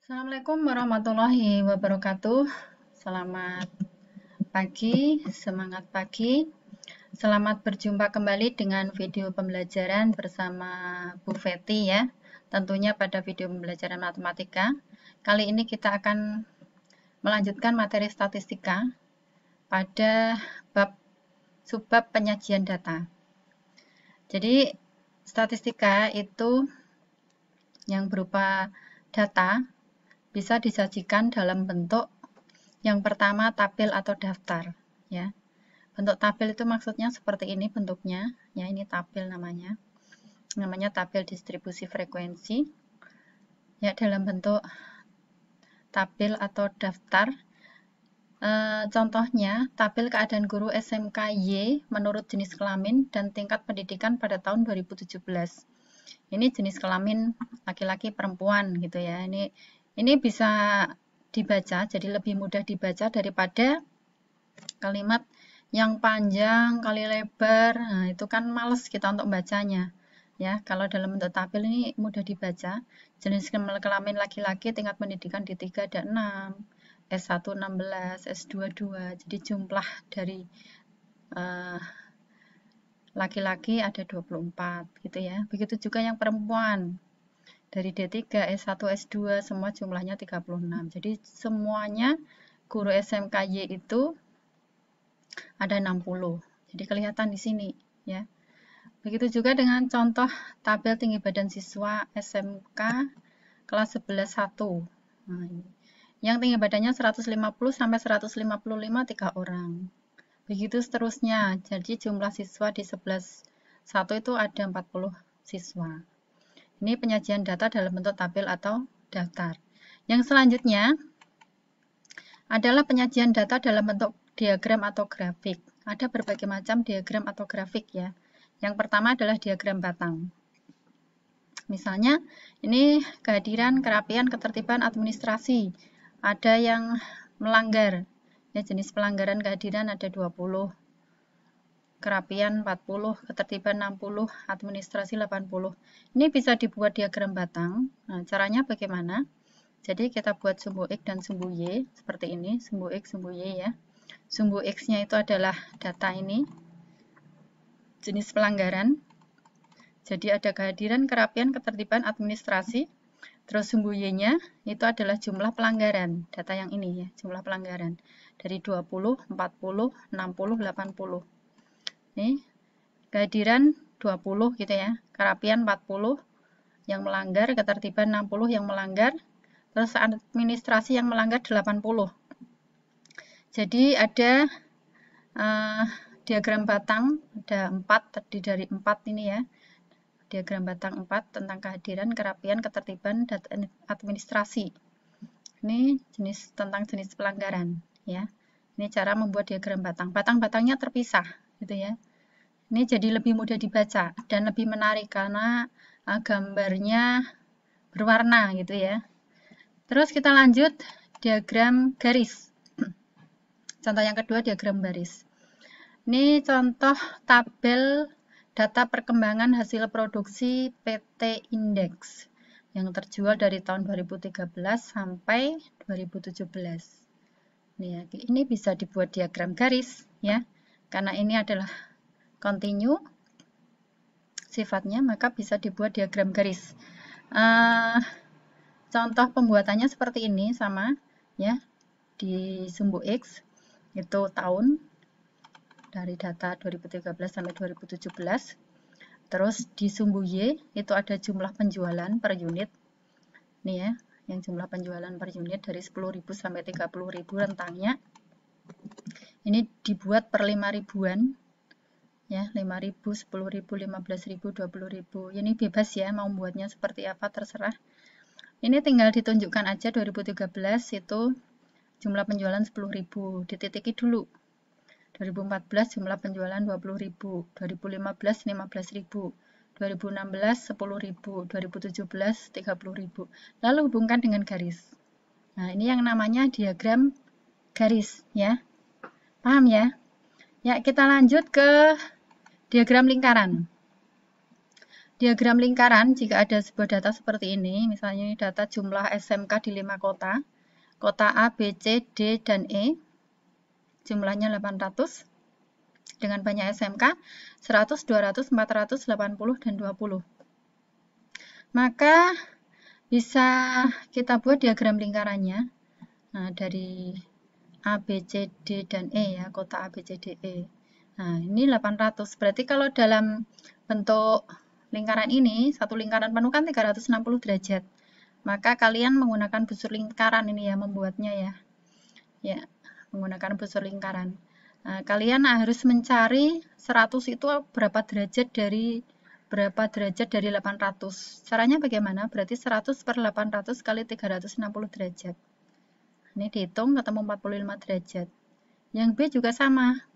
Assalamualaikum warahmatullahi wabarakatuh. Selamat pagi, semangat pagi. Selamat berjumpa kembali dengan video pembelajaran bersama Bu Feti ya. Tentunya pada video pembelajaran matematika. Kali ini kita akan melanjutkan materi statistika pada subbab penyajian data. Jadi statistika itu yang berupa data bisa disajikan dalam bentuk yang pertama tabel atau daftar ya. Bentuk tabel itu maksudnya seperti ini bentuknya ya, ini tabel namanya tabel distribusi frekuensi ya, dalam bentuk tabel atau daftar. Contohnya tabel keadaan guru SMK Y menurut jenis kelamin dan tingkat pendidikan pada tahun 2017. Ini jenis kelamin laki-laki perempuan gitu ya. Ini bisa dibaca, jadi lebih mudah dibaca daripada kalimat yang panjang kali lebar. Nah, itu kan males kita untuk bacanya. Ya, kalau dalam bentuk tabel ini mudah dibaca. Jenis kelamin laki-laki, tingkat pendidikan D3 ada 6, S1 16, S2 2. Jadi jumlah dari laki-laki ada 24 gitu ya. Begitu juga yang perempuan. Dari D3, S1, S2 semua jumlahnya 36. Jadi semuanya guru SMK Y itu ada 60. Jadi kelihatan di sini ya. Begitu juga dengan contoh tabel tinggi badan siswa SMK kelas 11 1. Nah, ini. Yang tinggi badannya 150 sampai 155 3 orang. Begitu seterusnya. Jadi jumlah siswa di 11 1 itu ada 40 siswa. Ini penyajian data dalam bentuk tabel atau daftar. Yang selanjutnya adalah penyajian data dalam bentuk diagram atau grafik. Ada berbagai macam diagram atau grafik ya. Yang pertama adalah diagram batang. Misalnya, ini kehadiran, kerapian, ketertiban, administrasi. Ada yang melanggar. Ya, jenis pelanggaran kehadiran ada 20. Kerapian 40, ketertiban 60, administrasi 80. Ini bisa dibuat diagram batang. Nah, caranya bagaimana? Jadi kita buat sumbu X dan sumbu Y seperti ini, sumbu X, sumbu Y ya. Sumbu X-nya itu adalah data ini, jenis pelanggaran. Jadi ada kehadiran, kerapian, ketertiban, administrasi. Terus sumbu Y-nya itu adalah jumlah pelanggaran, data yang ini ya, jumlah pelanggaran. Dari 20, 40, 60, 80. Ini kehadiran 20 gitu ya, kerapian 40 yang melanggar, ketertiban 60 yang melanggar, terus administrasi yang melanggar 80. Jadi ada diagram batang, ada 4, terdiri dari 4 ini ya. Diagram batang 4 tentang kehadiran, kerapian, ketertiban, dan administrasi. Ini tentang jenis pelanggaran ya. Ini cara membuat diagram batang. Batang-batangnya terpisah gitu ya. Ini jadi lebih mudah dibaca dan lebih menarik karena gambarnya berwarna gitu ya. Terus kita lanjut diagram garis. Contoh yang kedua diagram baris. Ini contoh tabel data perkembangan hasil produksi PT Index yang terjual dari tahun 2013 sampai 2017. Ini bisa dibuat diagram garis ya. Karena ini adalah continue sifatnya, maka bisa dibuat diagram garis. Contoh pembuatannya seperti ini sama ya. Di sumbu X itu tahun dari data 2013 sampai 2017. Terus di sumbu Y itu ada jumlah penjualan per unit. Nih ya, yang jumlah penjualan per unit dari 10.000 sampai 30.000 rentangnya. Ini dibuat per 5.000-an. Ya, 5.000, 10.000, 15.000, 20.000. Ini bebas ya, mau buatnya seperti apa terserah. Ini tinggal ditunjukkan aja 2013 itu jumlah penjualan 10.000, dititiki dulu. 2014 jumlah penjualan 20.000, 2015 15.000, 2016 10.000, 2017 30.000. Lalu hubungkan dengan garis. Nah, ini yang namanya diagram garis ya. Paham ya? Ya, kita lanjut ke diagram lingkaran. Diagram lingkaran, jika ada sebuah data seperti ini, misalnya ini data jumlah SMK di 5 kota, kota A, B, C, D, dan E, jumlahnya 800, dengan banyak SMK, 100, 200, 400, 80, dan 20. Maka bisa kita buat diagram lingkarannya. Nah, dari A, B, C, D, dan E ya, kota A, B, C, D, E. Nah, ini 800. Berarti kalau dalam bentuk lingkaran ini, satu lingkaran penuh kan 360 derajat. Maka kalian menggunakan busur lingkaran ini ya, membuatnya ya. Ya, menggunakan busur lingkaran. Nah, kalian harus mencari 100 itu berapa derajat dari 800. Caranya bagaimana? Berarti 100 per 800 kali 360 derajat. Ini dihitung ketemu 45 derajat. Yang B juga sama.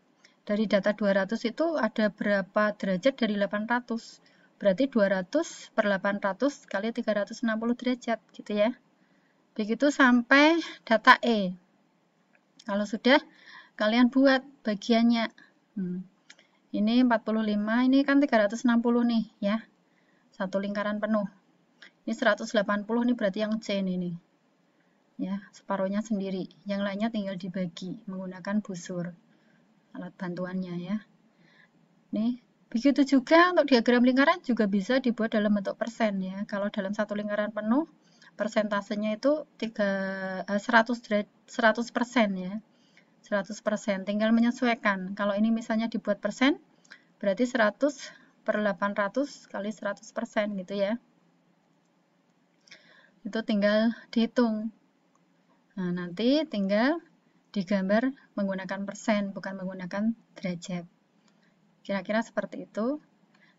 Dari data 200 itu ada berapa derajat dari 800. Berarti 200 per 800 kali 360 derajat gitu ya. Begitu sampai data E. Kalau sudah, kalian buat bagiannya. Ini 45, ini kan 360 nih ya. Satu lingkaran penuh. Ini 180, ini berarti yang C ini. Ya, separuhnya sendiri. Yang lainnya tinggal dibagi menggunakan busur. Alat bantuannya ya. Nih, begitu juga untuk diagram lingkaran juga bisa dibuat dalam bentuk persen ya. Kalau dalam satu lingkaran penuh, persentasenya itu 100% ya. 100%. Tinggal menyesuaikan. Kalau ini misalnya dibuat persen, berarti 100 per 800 kali 100% gitu ya. Itu tinggal dihitung. Nah, nanti tinggal digambar menggunakan persen, bukan menggunakan derajat. Kira-kira seperti itu.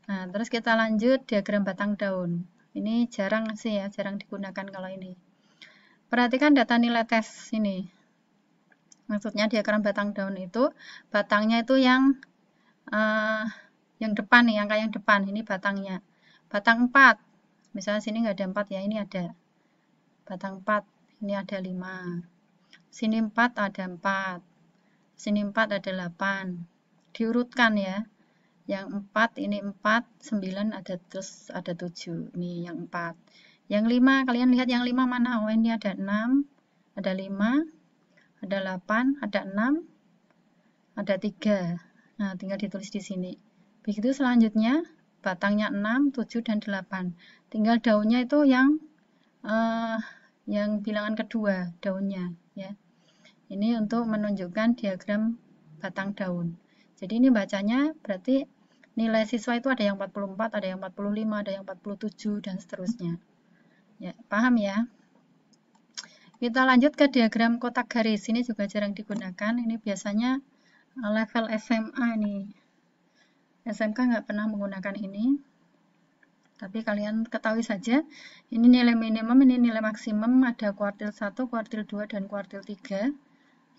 Nah, terus kita lanjut diagram batang daun. Ini jarang sih ya, jarang digunakan kalau ini. Perhatikan data nilai tes ini. Maksudnya diagram batang daun itu, batangnya itu yang depan nih, angka yang depan. Ini batangnya. Batang 4. Misalnya sini nggak ada 4 ya, ini ada. Batang 4, ini ada 5. Sini 4 ada 4. Sini 4 ada 8. Diurutkan ya. Yang 4 ini 4, 9 ada terus ada 7. Ini yang 4. Yang 5, kalian lihat yang 5 mana? Oh, ini ada 6, ada 5, ada 8, ada 6, ada 3. Nah, tinggal ditulis di sini. Begitu selanjutnya, batangnya 6, 7, dan 8. Tinggal daunnya itu yang bilangan kedua, daunnya ya. Ini untuk menunjukkan diagram batang daun. Jadi ini bacanya berarti nilai siswa itu ada yang 44, ada yang 45, ada yang 47, dan seterusnya. Ya, paham ya? Kita lanjut ke diagram kotak garis. Ini juga jarang digunakan. Ini biasanya level SMA nih. SMK nggak pernah menggunakan ini. Tapi kalian ketahui saja, ini nilai minimum, ini nilai maksimum, ada kuartil 1, kuartil 2, dan kuartil 3.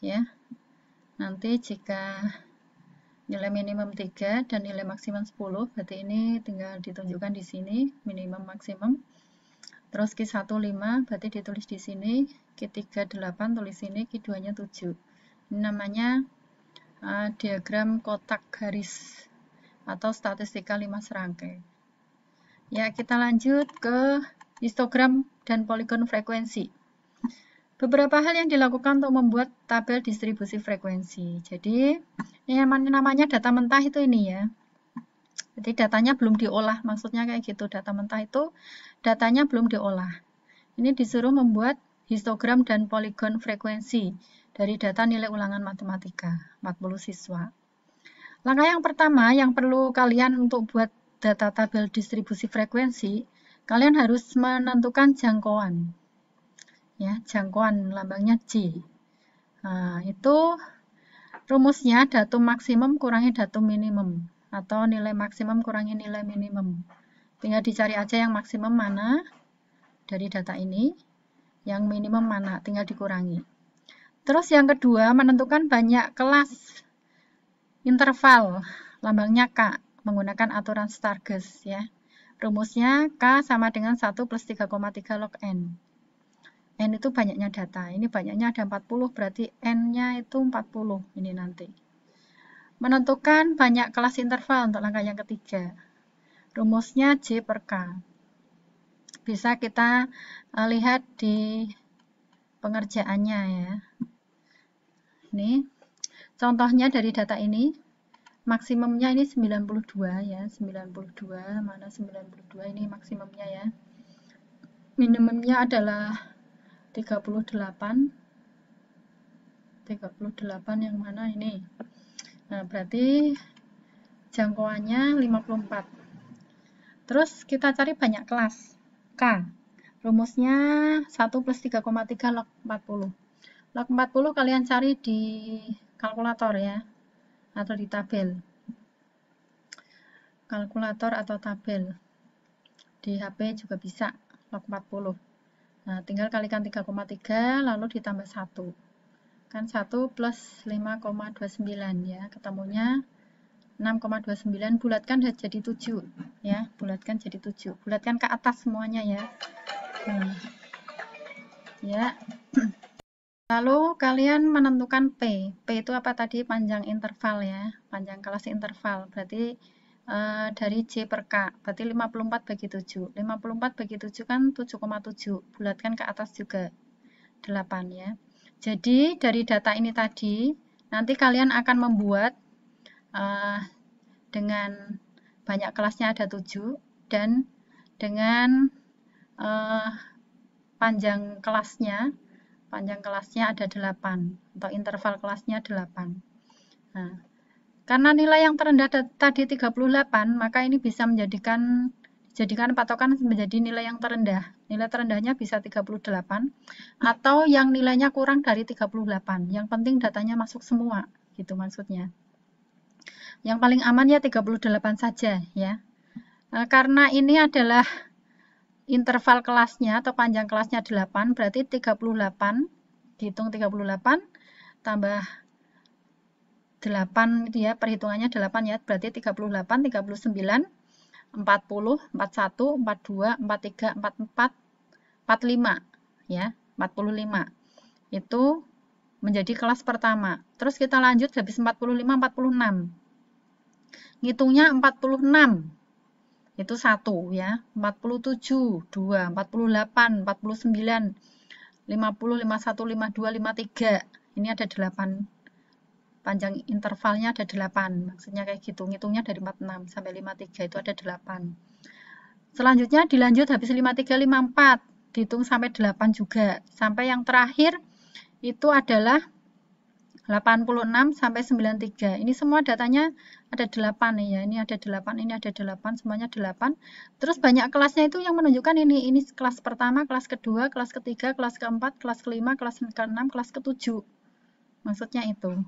Ya. Nanti jika nilai minimum 3 dan nilai maksimum 10, berarti ini tinggal ditunjukkan di sini, minimum maksimum. Terus Q1 5, berarti ditulis di sini, Q3 8, tulis sini, Q2-nya 7. Ini namanya diagram kotak garis atau statistika 5 serangkai. Ya, kita lanjut ke histogram dan poligon frekuensi. Beberapa hal yang dilakukan untuk membuat tabel distribusi frekuensi. Jadi, yang namanya data mentah itu ini ya. Jadi datanya belum diolah, maksudnya kayak gitu. Data mentah itu datanya belum diolah. Ini disuruh membuat histogram dan poligon frekuensi dari data nilai ulangan matematika, 40 siswa. Langkah yang pertama yang perlu kalian untuk buat data tabel distribusi frekuensi, kalian harus menentukan jangkauan. Ya, jangkauan lambangnya J. Nah, itu rumusnya datum maksimum kurangi datum minimum atau nilai maksimum kurangi nilai minimum. Tinggal dicari aja yang maksimum mana dari data ini, yang minimum mana, tinggal dikurangi. Terus yang kedua, menentukan banyak kelas interval, lambangnya K, menggunakan aturan Stargers ya. Rumusnya K sama dengan 1 plus 3,3 log N. N itu banyaknya data, ini banyaknya ada 40, berarti N-nya itu 40, ini nanti. Menentukan banyak kelas interval untuk langkah yang ketiga. rumusnya J per K. Bisa kita lihat di pengerjaannya ya. Ini contohnya dari data ini, maksimumnya ini 92 ya, 92, mana 92 ini maksimumnya ya. Minimumnya adalah 38 yang mana ini. Nah, berarti jangkauannya 54. Terus kita cari banyak kelas. K. Rumusnya 1 plus 3,3 log 40. Log 40 kalian cari di kalkulator ya, atau di tabel. Kalkulator atau tabel. Di HP juga bisa log 40. Nah, tinggal kalikan 3,3 lalu ditambah 1. Kan 1 plus 5,29 ya, ketemunya 6,29, bulatkan jadi 7 ya, bulatkan jadi 7. Bulatkan ke atas semuanya ya. Nah, ya. Lalu kalian menentukan P. P itu apa tadi? Panjang interval ya, panjang kelas interval. Berarti dari J per K, berarti 54 bagi 7. 54 bagi 7 kan 7,7. Bulatkan ke atas juga 8 ya. Jadi dari data ini tadi, nanti kalian akan membuat dengan banyak kelasnya ada 7 dan dengan panjang kelasnya ada 8 atau interval kelasnya 8. Nah, karena nilai yang terendah tadi 38, maka ini bisa menjadikan patokan menjadi nilai yang terendah. Nilai terendahnya bisa 38 atau yang nilainya kurang dari 38. Yang penting datanya masuk semua, gitu maksudnya. Yang paling aman ya 38 saja ya. Karena ini adalah interval kelasnya atau panjang kelasnya 8, berarti 38, dihitung 38 tambah 8 itu ya, perhitungannya 8 ya, berarti 38, 39, 40, 41, 42, 43, 44, 45 ya, 45. Itu menjadi kelas pertama. Terus kita lanjut habis 45, 46. Ngitungnya 46. Itu 1 ya, 47, 2, 48, 49, 50, 51, 52, 53. Ini ada 8. Panjang intervalnya ada 8. Maksudnya kayak gitu. Ngitungnya dari 46 sampai 53 itu ada 8. Selanjutnya dilanjut habis 53, 54. Dihitung sampai 8 juga. Sampai yang terakhir itu adalah 86 sampai 93. Ini semua datanya ada 8 nih ya. Ini ada 8, ini ada 8, semuanya 8. Terus banyak kelasnya itu yang menunjukkan ini. Ini kelas pertama, kelas kedua, kelas ketiga, kelas keempat, kelas kelima, kelas keenam, kelas ketujuh. Maksudnya itu.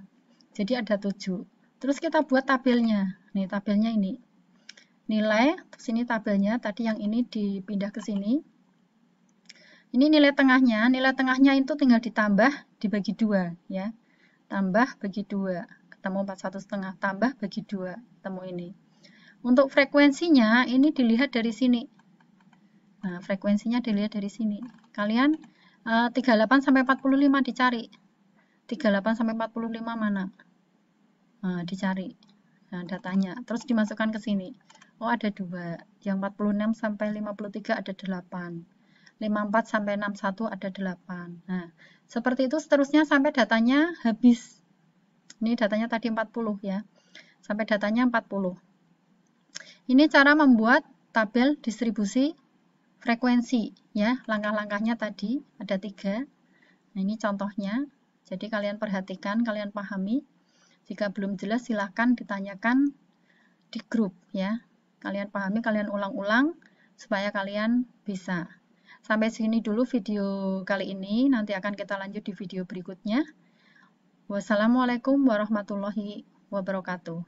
Jadi ada 7. Terus kita buat tabelnya. Nih tabelnya ini. Nilai, terus ini tabelnya. Tadi yang ini dipindah ke sini. Ini nilai tengahnya. Nilai tengahnya itu tinggal ditambah dibagi 2 ya. Tambah bagi 2, ketemu 41,5, tambah bagi 2, ketemu ini. Untuk frekuensinya, ini dilihat dari sini. Nah, frekuensinya dilihat dari sini. Kalian 38 sampai 45 dicari. 38 sampai 45 mana? Nah, dicari. Nah, datanya. Terus dimasukkan ke sini. Oh, ada 2. Yang 46 sampai 53 ada 8. 54 sampai 61 ada 8. Nah, seperti itu seterusnya sampai datanya habis. Ini datanya tadi 40 ya. Sampai datanya 40. Ini cara membuat tabel distribusi frekuensi ya. Langkah-langkahnya tadi ada 3. Nah, ini contohnya. Jadi kalian perhatikan, kalian pahami. Jika belum jelas silahkan ditanyakan di grup ya. Kalian pahami, kalian ulang-ulang supaya kalian bisa. Sampai sini dulu video kali ini, nanti akan kita lanjut di video berikutnya. Wassalamualaikum warahmatullahi wabarakatuh.